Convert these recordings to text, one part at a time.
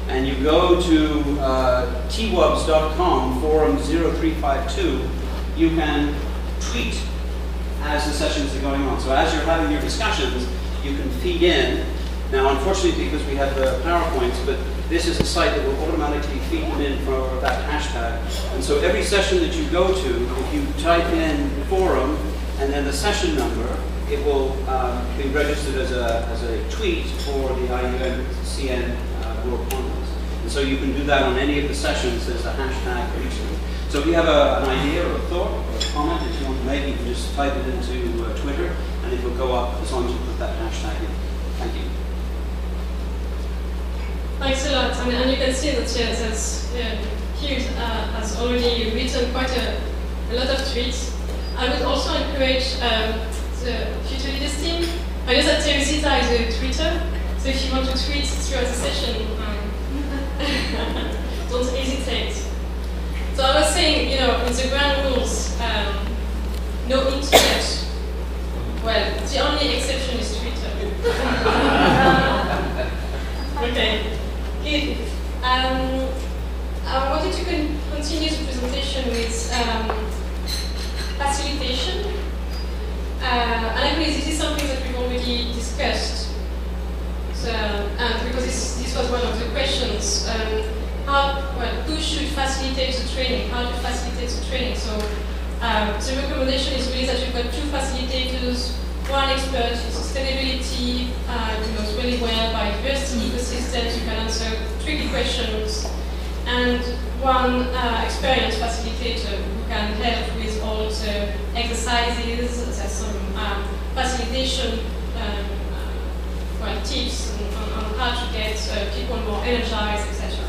and you go to twubs.com, forum 0352, you can tweet as the sessions are going on. So as you're having your discussions, you can feed in. Now, unfortunately, because we have the PowerPoints, but this is a site that will automatically feed them in for that hashtag. And so every session that you go to, if you type in forum and then the session number, it will be registered as a tweet for the IUCN World Congress. And so you can do that on any of the sessions. There's a hashtag for each of them. So if you have an idea or a thought or a comment that you want to make, you can just type it into Twitter, and it will go up as long as you put that hashtag in. Thank you. Thanks a lot. And you can see that Hugh has already written quite a lot of tweets. I would also encourage the Future Leaders team. I know that Teresita is a Twitter, so if you want to tweet throughout the session, don't hesitate. So I was saying, in the ground rules, no internet. Well, the only exception is Twitter. Okay, good. I wanted to continue the presentation with facilitation. And actually, this is something that we've already discussed. So, because this was one of the questions. Who should facilitate the training? How to facilitate the training? So, the recommendation is really that you've got two facilitators, one expert in sustainability, who knows really well biodiversity ecosystems, who can answer tricky questions, and one experienced facilitator who can help with all the exercises. There's some facilitation tips on how to get people more energized, etc.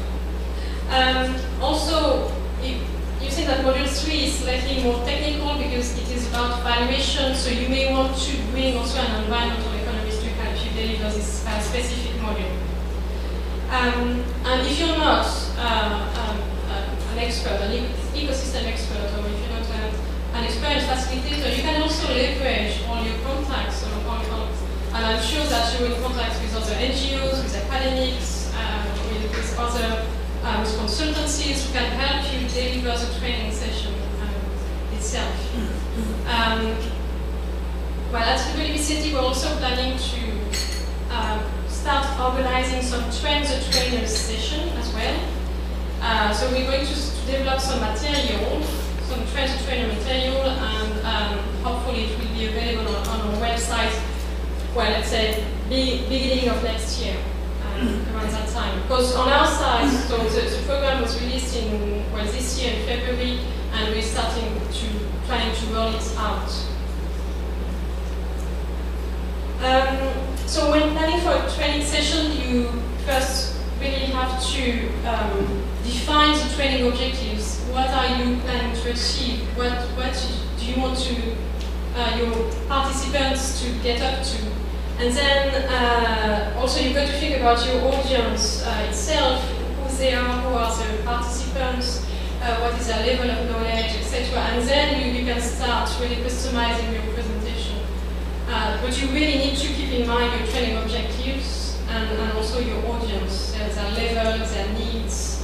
Also, you think that Module 3 is slightly more technical because it is about valuation, so you may want to bring also an environmental economist to help you deliver this specific module. And if you're not an expert, an ecosystem expert, or if you're not an experienced facilitator, you can also leverage all your contacts. And I'm sure that you're in contact with other NGOs, with academics, with other with consultancies who can help you deliver the training session itself. Well, at WBCT, we're also planning to start organizing some train the trainers session as well. So we're going to develop some material, some train the trainer material, and hopefully it will be available on our website. Well, let's say beginning of next year. Around that time. Because on our side, so the program was released this year in February, and we're trying to roll it out. So when planning for a training session, you first really have to define the training objectives. What are you planning to achieve? What do you want your participants to get up to? And then also you've got to think about your audience itself, who they are, who are the participants, what is their level of knowledge, etc. And then you can start really customizing your presentation. But you really need to keep in mind your training objectives and also your audience, their level, their needs.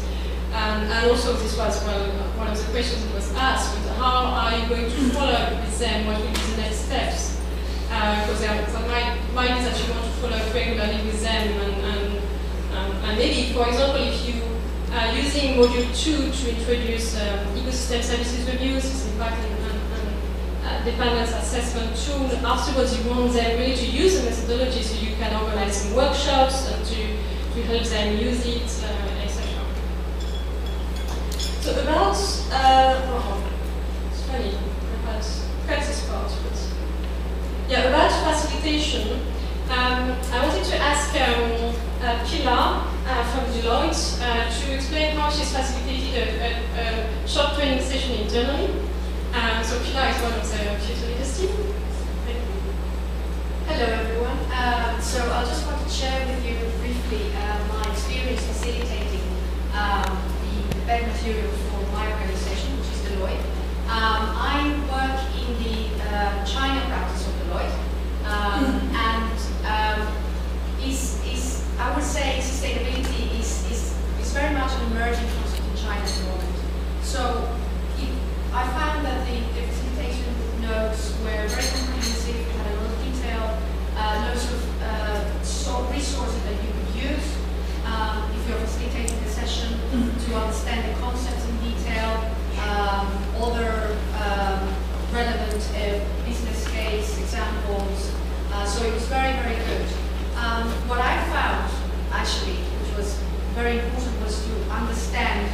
And also this was one of the questions that was asked, but how are you going to follow up with them? What will be the next steps? Because there might be that you want to follow up regularly with them, and maybe, for example, if you are using Module 2 to introduce ecosystem services reviews, impact and dependence assessment tool, afterwards you want them really to use the methodology so you can organize some workshops and to help them use it, etc. So about, it's funny, about practice part, but yeah, about facilitation, I wanted to ask Pilar from Deloitte to explain how she's facilitated a short training session internally. So Pilar is one of the Future Leaders team. Thank you. Hello everyone. So I just want to share with you briefly my experience facilitating the event material for my organization, which is Deloitte. I work in the China practice of Deloitte, and I would say sustainability is to understand the concepts in detail, other relevant business case examples. So it was very, very good. What I found, actually, which was very important, was to understand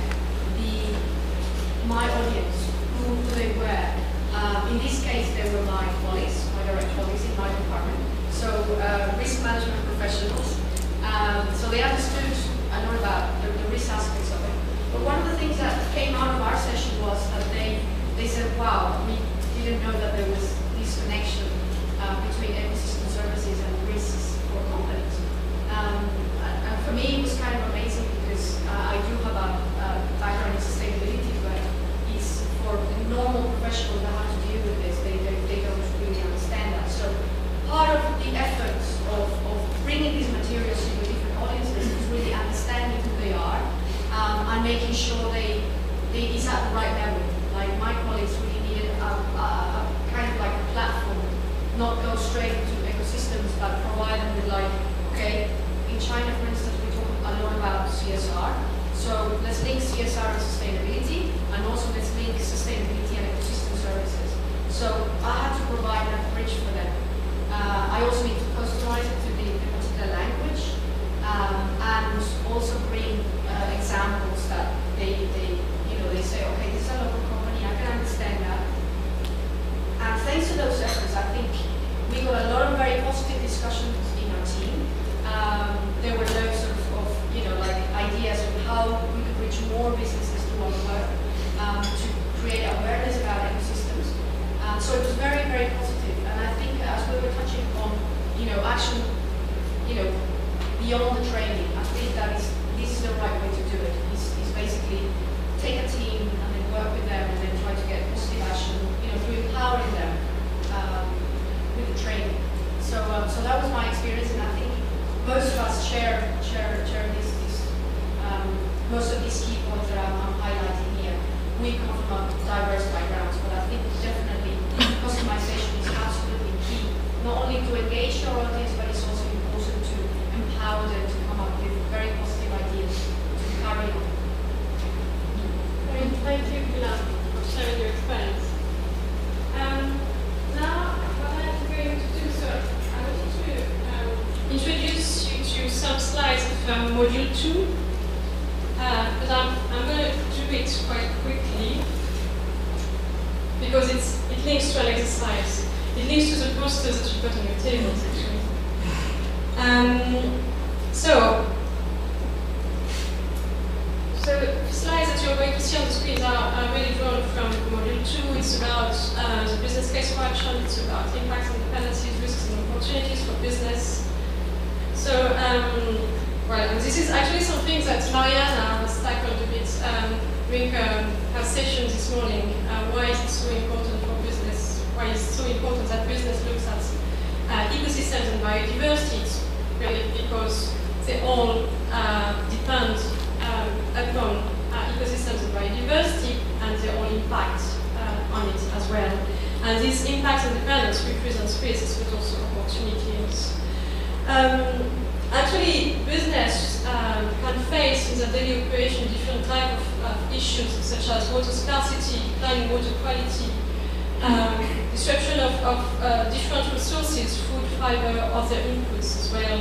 my audience, who they were. In this case, they were my colleagues, my direct colleagues in my department. So risk management professionals. So they understood a lot about the risk aspects of it. But one of the things that came out of our session was that they said, wow, we didn't know that there was this connection between ecosystem services and risks for companies. And for me, it was kind of amazing because I do have a background in sustainability, but it's for normal professionals that have to deal with this, they don't really understand that. So part of the efforts of bringing these materials to the different audiences is really understanding who they are and making sure they is at the right level. Like my colleagues really needed a kind of like a platform, not go straight into ecosystems, but provide them with like, okay, in China, for instance, we talk a lot about CSR. So let's link CSR and sustainability, and also let's link sustainability and ecosystem services. So I had to provide that bridge for them. I also need to customize it to the particular language, and also bring examples that they say, okay, this is a local company, I can understand that. And thanks to those efforts, I think we got a lot of very positive discussions in our team. There were loads of like ideas of how we could reach more businesses to our work, to create awareness about ecosystems. So it was very, very positive. And I think as we were touching on, action, beyond the training, I think that this is the right way to do it. Is basically take a team and then work with them and then try to get positive action, through empowering them with the training. So that was my experience, and I think most of us share this most of these key points that I'm highlighting here. We come from diverse backgrounds, but I think definitely customization is absolutely key, not only to engage our audience, but it's also important to empower them to come up with very positive ideas to carry on. Thank you, Pilar, for sharing your experience. Now, what I'm going to do, so I want to introduce you to some slides from Module 2. But I'm going to do it quite quickly because it links to an exercise. It links to the posters that you've got on your tables, actually. So the slides that you're going to see on the screen are really drawn from Module 2. It's about the business case for action. It's about impacts and dependencies, risks and opportunities for business. So, well, this is actually something that Mariana has tackled a bit during her session this morning. Why is it so important for business? Why is it so important that business looks at ecosystems and biodiversity? It's really because they all depend upon ecosystems and biodiversity, and they all impact on it as well. And these impacts and dependence represents risks, but also opportunities. Actually, business can face in the daily operation different types of issues, such as water scarcity, declining water quality, disruption of different resources, food, fiber, other inputs as well,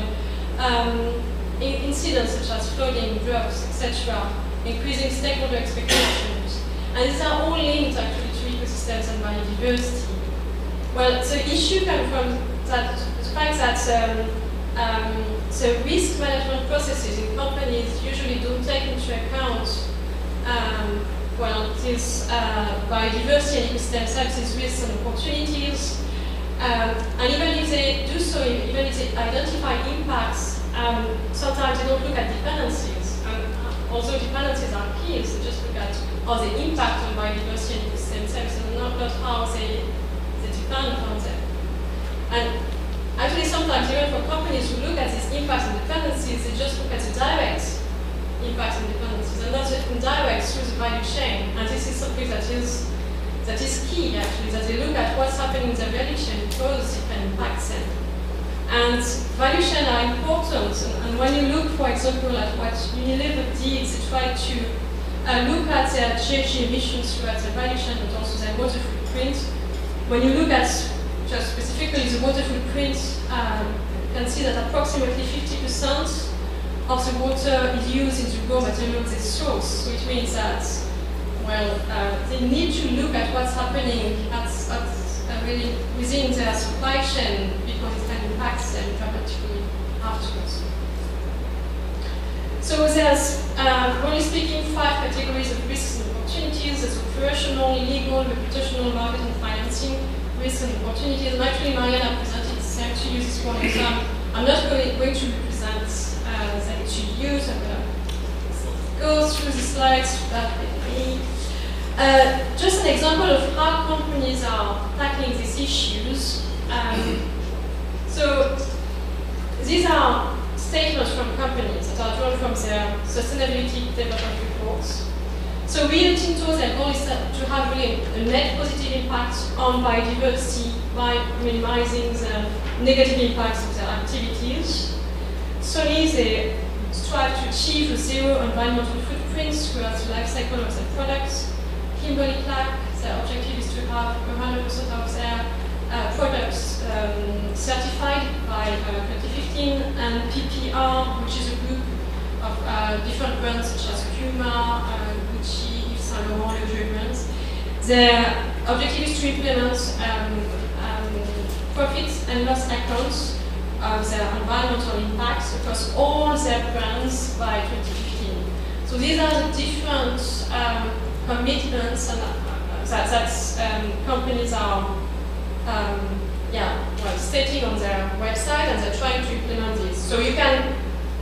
incidents such as flooding, droughts, etc., increasing stakeholder expectations. And these are all linked actually to ecosystems and biodiversity. Well, the issue comes from the fact that the risk management processes in companies usually don't take into account this biodiversity and ecosystem services risks and opportunities. And even if they do so, even if they identify impacts, sometimes they don't look at dependencies. And although dependencies are key, they just look at how they impact on biodiversity and ecosystem services and not how they depend on them. And actually, sometimes even for companies who look at these impacts and dependencies, they just look at the direct impacts and dependencies, and not the indirect through the value chain. And this is something that is key, actually, that they look at what's happening in the value chain because it can impact them. And value chain are important. And when you look, for example, at what Unilever did, they try to look at their GHG emissions throughout their value chain, but also their water footprint. When you look at just specifically the water footprint, you can see that approximately 50% of the water is used in the raw materials they source. So it means that, well, they need to look at what's happening really within their supply chain because it can impact them dramatically afterwards. So there's, broadly speaking, 5 categories of risks and opportunities. There's operational, legal, reputational, market and financing risks and opportunities. And actually, Mariana presented the same to you this morning, so I'm not going to represent that to you. So I'm going to go through the slides that way. Just an example of how companies are tackling these issues. So these are statements from companies that are drawn from their sustainability development reports. So Rio Tinto, their goal is to have really a net positive impact on biodiversity by minimizing the negative impacts of their activities. Sony, they strive to achieve a zero environmental footprint throughout the life cycle of their products. Kimberly-Clark, their objective is to have 100% of their products certified by 2015, and PPR, which is a group of different brands such as Puma, Gucci, Yves Saint Laurent, luxury brands. Their objective is to implement profit and loss accounts of their environmental impacts across all their brands by 2015. So these are the different commitments and that companies are stating on their website, and they're trying to implement this. So you can,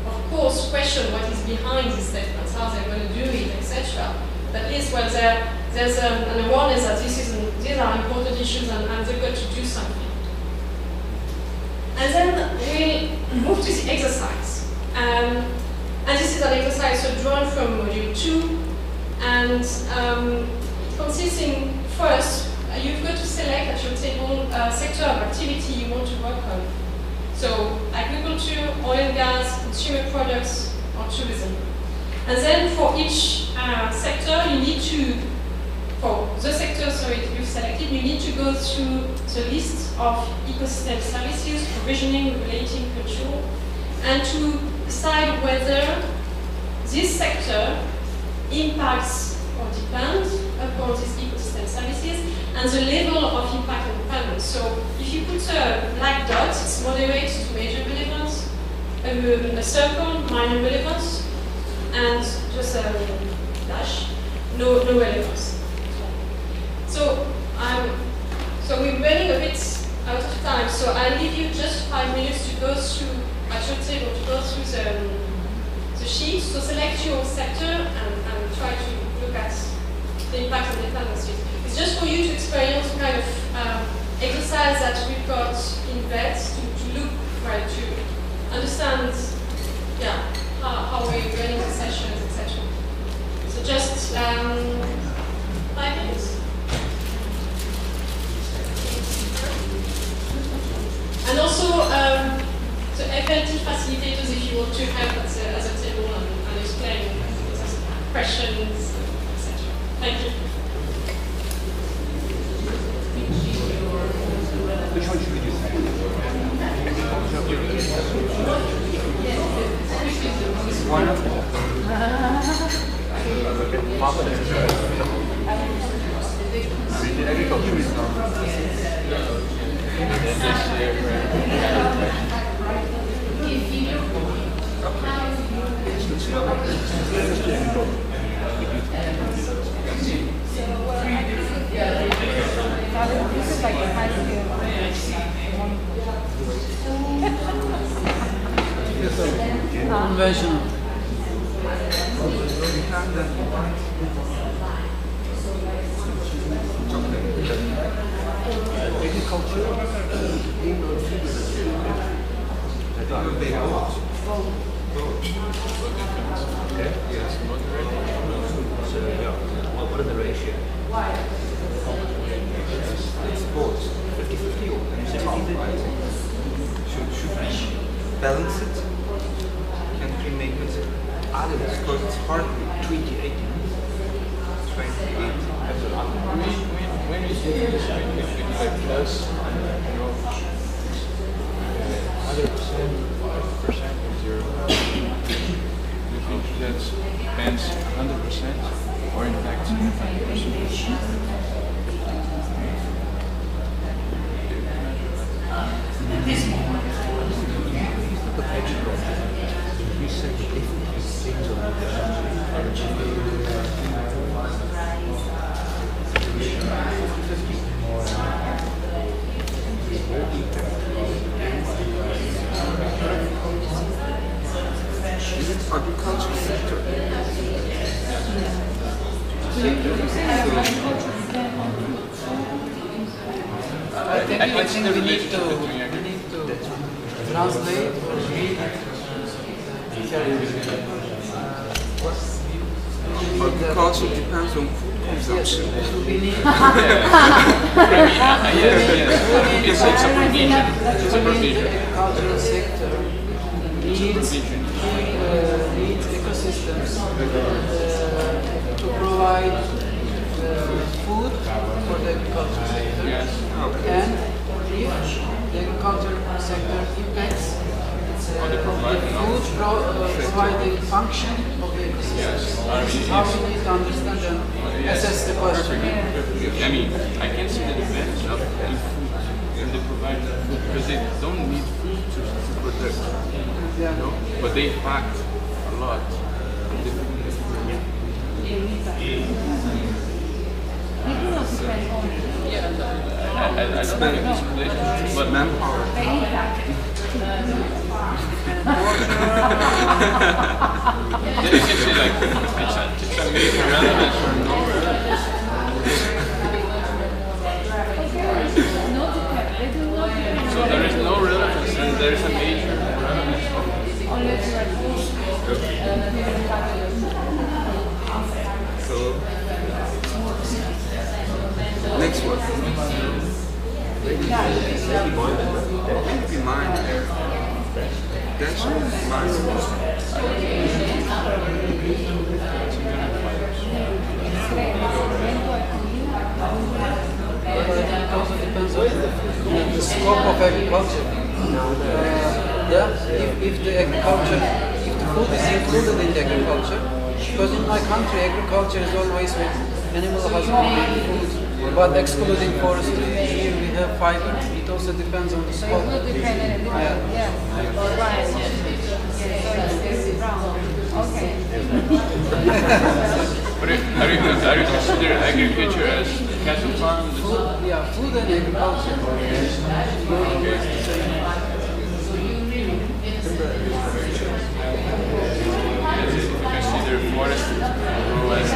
of course, question what is behind these statements, how they're going to do it, etc. But at least, well, there's an awareness that these are important issues and they've got to do something. And then we move to the exercise. And this is an exercise drawn from module 2, and consisting first, you've got to select at your table a sector of activity you want to work on. So agriculture, oil and gas, consumer products, or tourism. And then for each sector, you need to, for the sector, you've selected, you need to go through the list of ecosystem services, provisioning, relating, control, and to decide whether this sector impacts or depends upon these ecosystem services and the level of impact and dependence. So if you put a black dot, it's moderate to major relevance, a circle, minor relevance, and just a dash, no relevance. So we're running a bit out of time, so I'll leave you just 5 minutes to go through, at your table, to go through the sheet. So select your sector and try to look at the impact and dependencies. It's just for you to experience kind of exercise that we've got in VET to look, right, to understand, how we're running the sessions, etc. So just 5 minutes. And also, the FLT facilitators, if you want to help at the table and explain questions, etc. Thank you. Which one should we do? One of them. This is like a high scale. Conventional. Agriculture. Okay. Yes. So what are the ratio? It's both 50-50 or 70-30. Should we balance it? Can we make it others? Because it's hard with 20-80. When you say this, like plus, you know, 100%, 5% of your, you think that depends 100% or in fact 75%? Is it agriculture sector? I think we need to translate or read. Agriculture depends on food consumption. We need Yes, it's a provision. It's a provision. agricultural sector needs ecosystems to provide food for the agricultural sector. Yes. And if the agricultural sector impacts On the providing food providing function of the ecosystem. This is how we need to understand and assess the question. I mean, I can see the advantage of in food, in the providing food, because they don't need food to protect, Yeah. you know, but they impact a lot. I don't have this relationship, but Manpower. then you can see like it's a major relevance or no relevance. So there is no relevance and there is a major relevance. So, next one. Be mine. That's mine. It also depends on the scope of agriculture. If the food is included in the agriculture, because in my country agriculture is always with animal husbandry, food, but excluding forestry, here we have fiber. It also depends on the scope. But are you consider agriculture as cattle farm? Food and agriculture. Consider forest grow as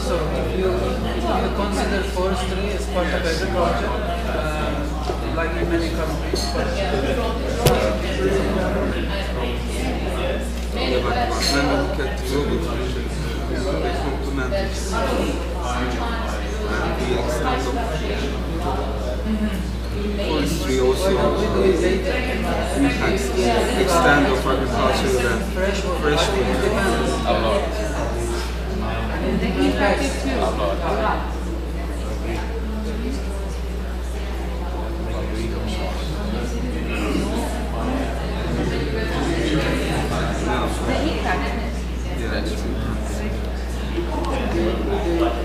So if you consider forestry as part of agriculture, like in many countries, Yeah, but when we look at global conditions, they complement each other. And the extent of forestry also impacts the extent of agriculture and fresh food. a lot.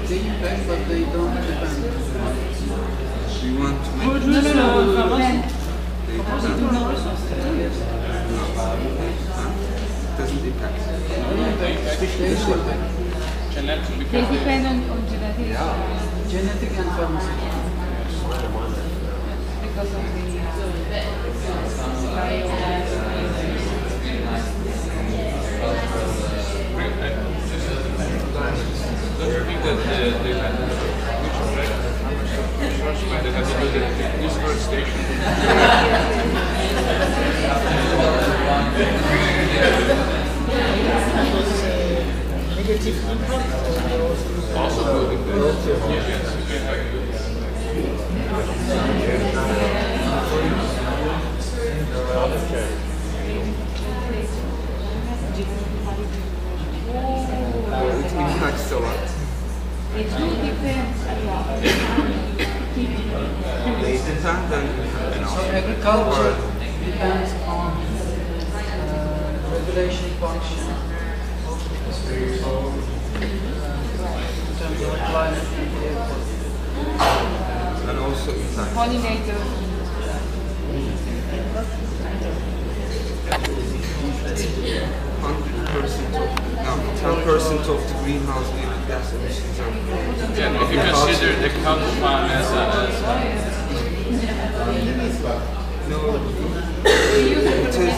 They impact, but they don't depend. You want to make it doesn't impact. Genetic They because depend on genetics Genetic and pharmaceutical. because of the don't you think that they have they have to do the deforestation? Negative impact. Also good. Yes, you can have They depend on, So agriculture depends on regulation function in terms of climate and air quality. and also time. Pollinator. 10% of the greenhouse gas emissions are. Yeah, if you consider the cow farm as No, it is,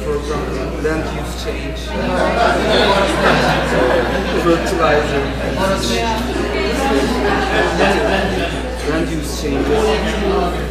for example, land use change, fertilizer, land use changes.